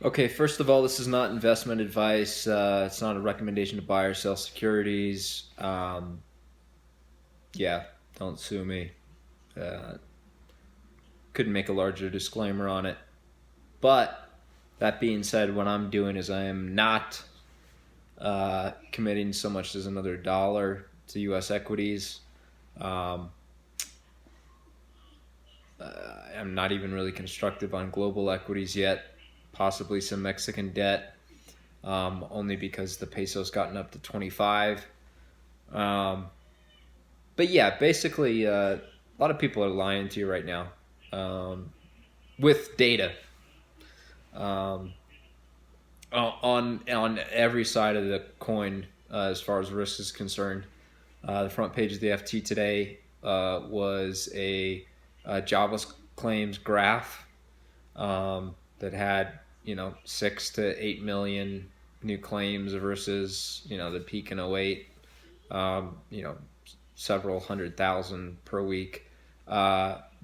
Okay, first of all, this is not investment advice. It's not a recommendation to buy or sell securities. Yeah, don't sue me. Uh, couldn't make a larger disclaimer on it. But that being said, what I'm doing is I am not committing so much as another dollar to U.S. equities. Um, I'm not even really constructive on global equities yet. Possibly some Mexican debt, only because the peso's gotten up to 25. Um, but yeah, basically, a lot of people are lying to you right now with data um, on every side of the coin as far as risk is concerned. The front page of the FT today was a jobless claims graph that had 6 to 8 million new claims versus the peak in '08. You know, several 100,000 per week.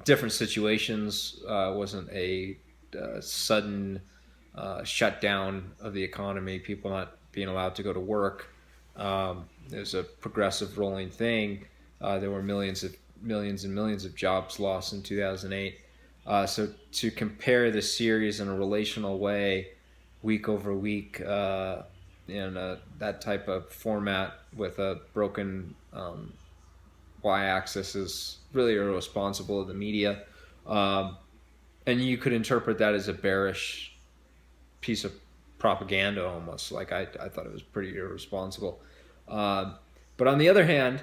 Different situations. Wasn't a sudden shutdown of the economy. People not being allowed to go to work. It was a progressive rolling thing. There were millions and millions of jobs lost in 2008. So to compare the series in a relational way, week over week, in that type of format with a broken y-axis is really irresponsible of the media, and you could interpret that as a bearish piece of propaganda almost. Like I thought it was pretty irresponsible. But on the other hand,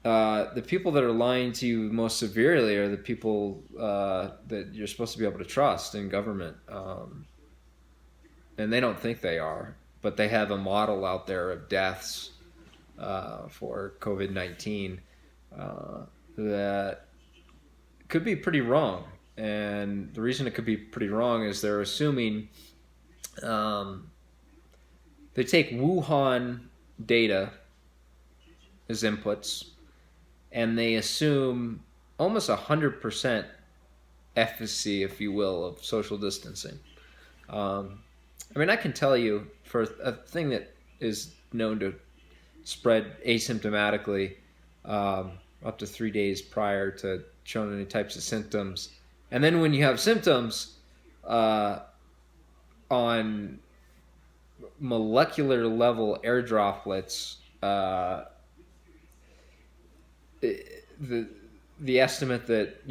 the people that are lying to you most severely are the people that you're supposed to be able to trust in government, and they don't think they are, but they have a model out there of deaths for COVID-19 that could be pretty wrong. And the reason it could be pretty wrong is they're assuming um, they take Wuhan data as inputs, and they assume almost 100% efficacy, if you will, of social distancing. Um, I mean, I can tell you for a thing that is known to spread asymptomatically up to 3 days prior to showing any types of symptoms. And then when you have symptoms uh, on molecular level air droplets, the the estimate that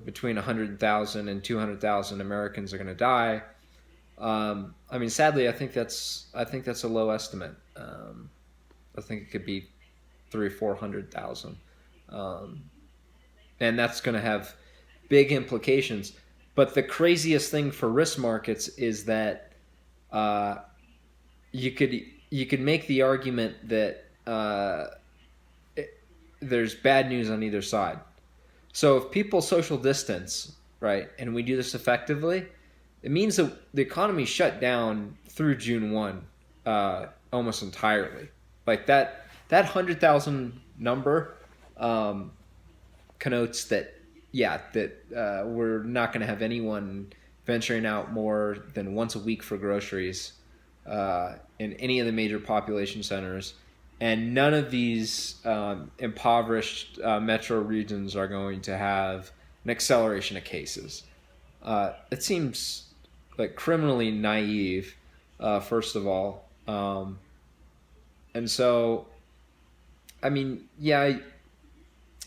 between 100,000 and 200,000 Americans are going to die. I mean, sadly, I think that's a low estimate. I think it could be 300,000 or 400,000, and that's going to have big implications. But the craziest thing for risk markets is that uh, you could you could make the argument that there's bad news on either side. So if people social distance, right, and we do this effectively, it means that the economy shut down through June 1 almost entirely. Like that 100,000 number um, connotes that, yeah, that we're not going to have anyone venturing out more than once a week for groceries in any of the major population centers. And none of these impoverished metro regions are going to have an acceleration of cases. It seems like criminally naive, first of all. And so, I mean, yeah,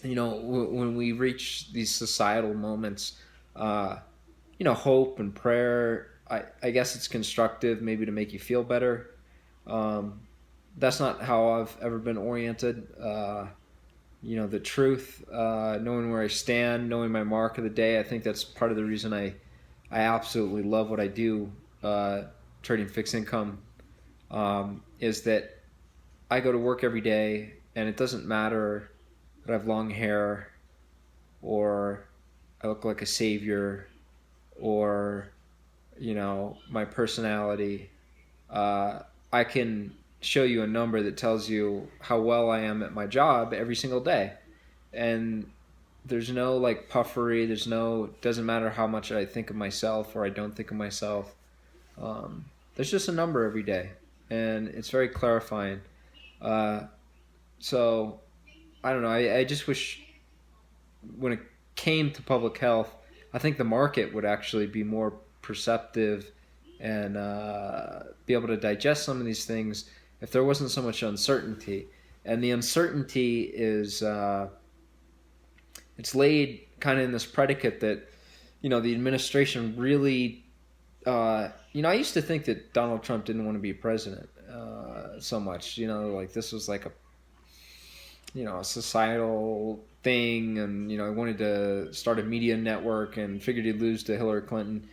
when we reach these societal moments, uh, hope and prayer, I guess it's constructive maybe to make you feel better. Um, that's not how I've ever been oriented. The truth, knowing where I stand, knowing my mark of the day. I think that's part of the reason I absolutely love what I do, trading fixed income, is that I go to work every day, and it doesn't matter that I have long hair, or I look like a savior, or my personality. I can show you a number that tells you how well I am at my job every single day, and there's no like puffery. Doesn't matter how much I think of myself or I don't think of myself. There's just a number every day, and it's very clarifying. Uh, so I don't know. I just wish when it came to public health, I think the market would actually be more perceptive and be able to digest some of these things if there wasn't so much uncertainty. And the uncertainty is it's laid kind of in this predicate that the administration really I used to think that Donald Trump didn't want to be president so much. Like this was like a societal thing, and he wanted to start a media network and figured he'd lose to Hillary Clinton.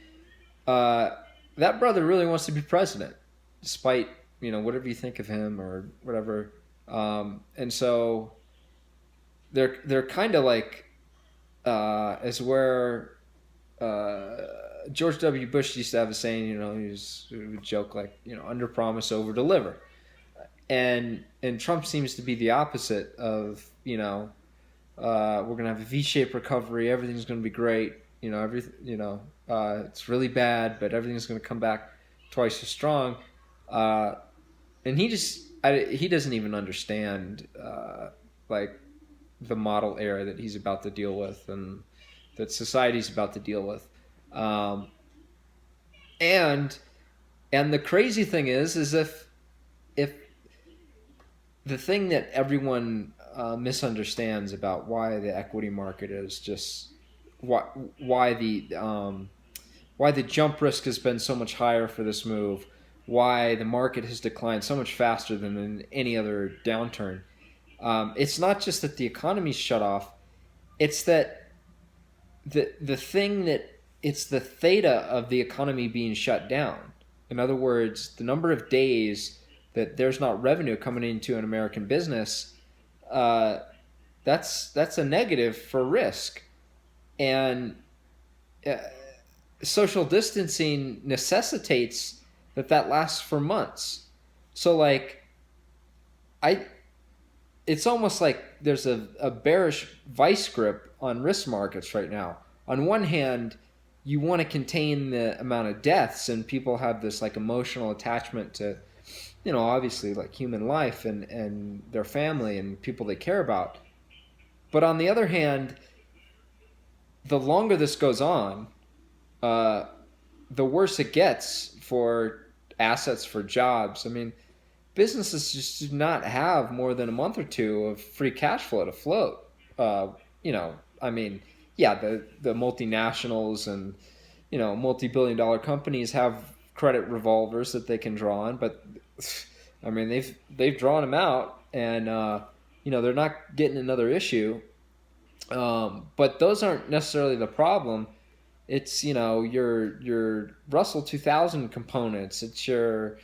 Uh, that brother really wants to be president, despite whatever you think of him or whatever. And so they're kind of like as where George W. Bush used to have a saying. He would joke like under promise over deliver, and Trump seems to be the opposite of we're gonna have a V-shaped recovery. Everything's gonna be great. It's really bad, but everything's gonna come back twice as strong. And he doesn't even understand like the model era that he's about to deal with and that society's about to deal with. Um, and and the crazy thing is if the thing that everyone misunderstands about why the equity market is just why why the um, why the jump risk has been so much higher for this move, why the market has declined so much faster than in any other downturn. It's not just that the economy's shut off; it's that the thing that it's the theta of the economy being shut down. In other words, the number of days that there's not revenue coming into an American business, uh, that's a negative for risk, and uh, social distancing necessitates that lasts for months. So like I it's almost like there's a bearish vice grip on risk markets right now. On one hand, you want to contain the amount of deaths, and people have this like emotional attachment to, obviously like human life and their family and people they care about. But on the other hand, the longer this goes on, uh, the worse it gets for assets, for jobs. I mean, businesses just do not have more than a month or two of free cash flow to float. Uh, I mean, yeah, the multinationals and multi-billion-dollar companies have credit revolvers that they can draw on, but I mean they've drawn them out, and they're not getting another issue. But those aren't necessarily the problem. It's your Russell 2000 components. It's your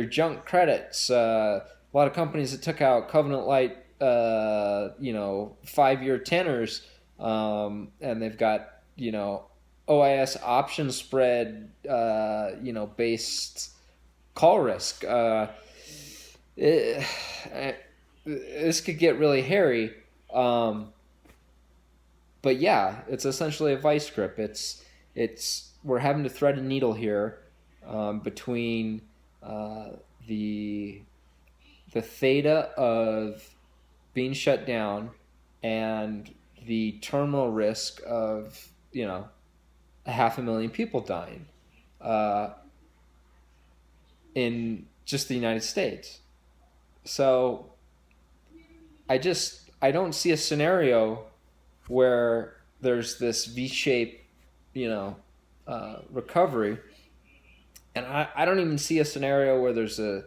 junk credits. A lot of companies that took out covenant light 5-year tenors, and they've got OIS option spread based call risk. It, this could get really hairy. Um, but yeah, it's essentially a vice grip. It's we're having to thread a needle here between uh, the the theta of being shut down and the terminal risk of 500,000 people dying uh, in just the United States. So I don't see a scenario where there's this V-shaped, recovery, and I don't even see a scenario where there's a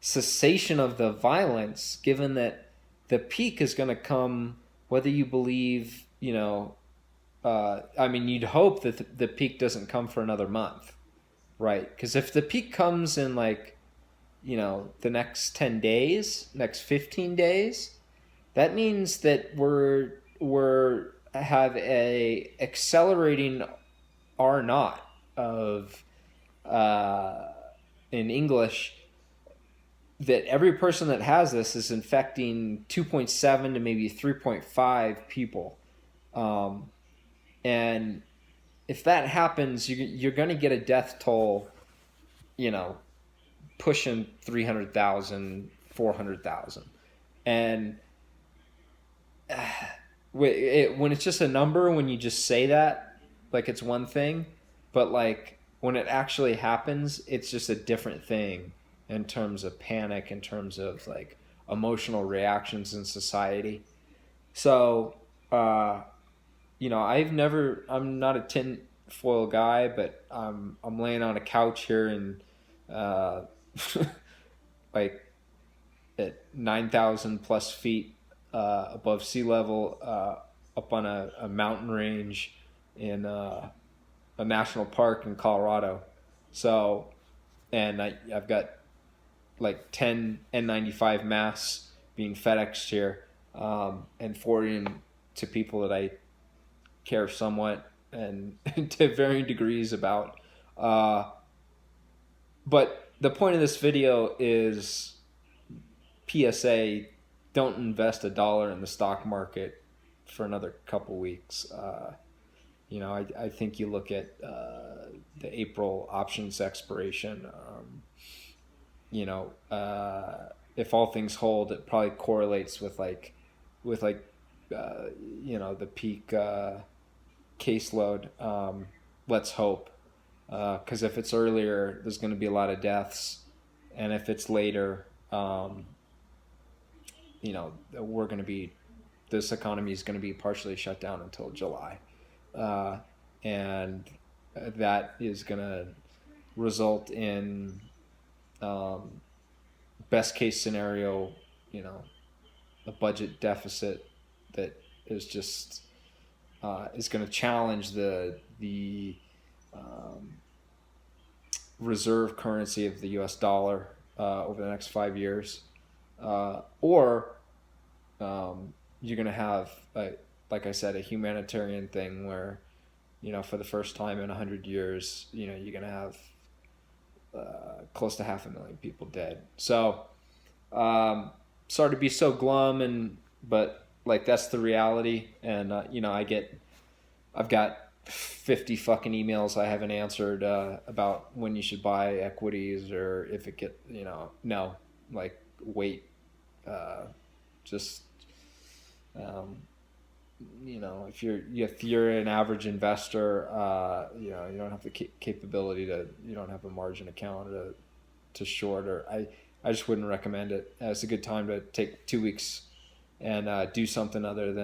cessation of the violence, given that the peak is going to come whether you believe, I mean, you'd hope that the peak doesn't come for another month, right? Because if the peak comes in like, the next 10 days, next 15 days, that means that we're have a accelerating R naught of uh, in English, that every person that has this is infecting 2.7 to maybe 3.5 people, um, and if that happens, you're going to get a death toll, you know, pushing 300,000, 400,000, and when it's just a number, when you just say that, like it's one thing, but like when it actually happens, it's just a different thing in terms of panic, in terms of like emotional reactions in society. So, uh, I'm not a tin foil guy, but I'm laying on a couch here in, uh, like at 9,000 plus feet above sea level, up on a mountain range in a national park in Colorado. So, and I've got like 10 N95 masks being FedExed here, and forwarding to people that I care somewhat and to varying degrees about. Uh, but the point of this video is P.S.A. Don't invest $1 in the stock market for another couple weeks. I think you look at the April options expiration. If all things hold, it probably correlates with the peak caseload. Let's hope, because if it's earlier, there's going to be a lot of deaths, and if it's later, we're going to be this economy is going to be partially shut down until July, uh, and that is going to result in, um, best case scenario, you know, a budget deficit that is just is going to challenge the um, reserve currency of the U.S. dollar over the next 5 years, or you're going to have, like I said, a humanitarian thing where, for the first time in 100 years, you're going to have close to 500,000 people dead. So, sorry to be so glum, but like that's the reality. And I've got 50 fucking emails I haven't answered about when you should buy equities, or if it get, no, like wait, uh, just um, if you're an average investor, you don't have the capability you don't have a margin account to short, or I just wouldn't recommend it. It's a good time to take 2 weeks and do something other than